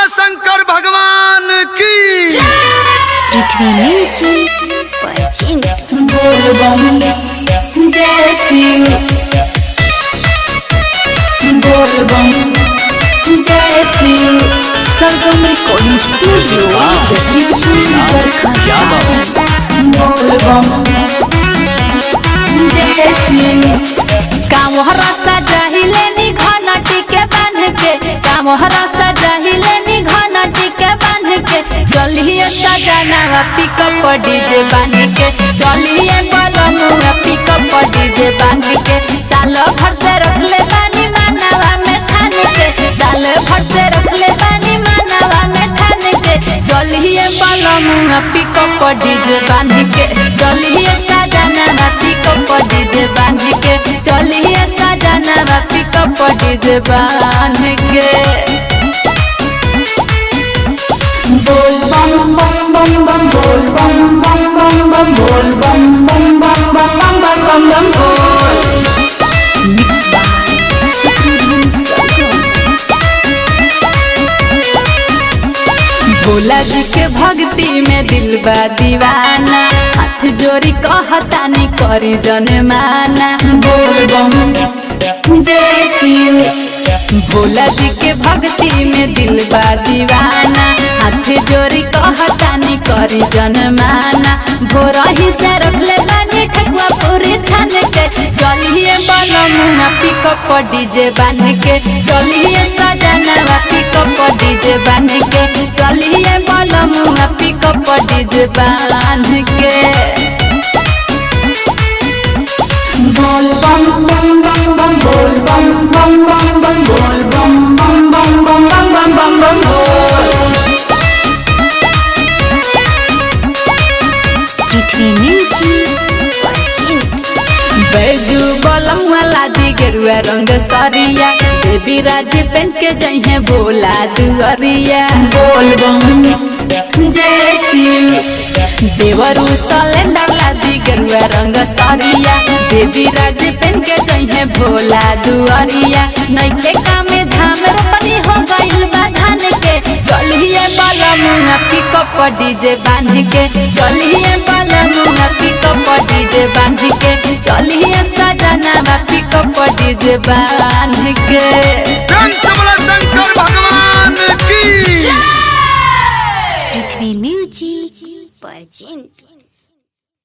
शंकर भगवान की। पृथ्वी म्यूजिक बोल बम जय शिव बोल बम जय शिव सरगम रिकॉर्डिंग स्टूडियो बोल बम जय शिव कामहरा सजाहिले नि घनटी के बांध के कामहरा सजाहिले नि घनटी के बांध के चलिए सजाना पिकअप डीजे बांध के चलिए बलमुआ पिकअप डीजे बांध के साल भर से रखले बानी मानवा में ठान के साल भर से रखले बानी मानवा में ठान के चलिए बलमुआ पिकअप डीजे बांध के चलिए सजाना पिकअप डीजे बांध के चलिए सजाना पिकअप डीजे बांध के बोल बम बम बम बम बोल बम बम बम बम बोल बम बम बम बम बम बम बम बम बोल भोला जी के भक्ति में दिल बा दीवाना हाथ जोड़ी कहतानी करी जनमाना बोल बम जय शिव भोला जी के भक्ति में दिल बा दीवाना हाथ जोड़ी कहतानी करी जनमाना भोरही से रखले बानी ठकुआ पूरी छान के चलिए बलमुआ पिकअप डीजे बांध के चलिए सजाना पिकअप डीजे बांध के चलिए बलमुआ पिकअप डीजे बांध के बोल बम बम बम बम बोल बम बम बम बम बोल बम बम बम बम बम बम बम बम बोल पृथ्वी म्यूजिक बैजू बलम वाला दी गेरुआ रंग सरिया देवी राज पेन के जइहे भोला दुअरिया बोल बम जय शिव देवरू सलेंडर लादी गेरुआ रंग सरिया देवी राज पेन के जइहे भोला दुअरिया नइखे कामे धाम रोपनी हो गइल बा धान के चलिए बलमुआ पिकअप डीजे बांध के चलिए बलमुआ पिकअप डीजे बांध के चलिए सजाना पिकअप डीजे बांध के शंकर भगवान की। पृथ्वी म्यूजिक प्रेजेंट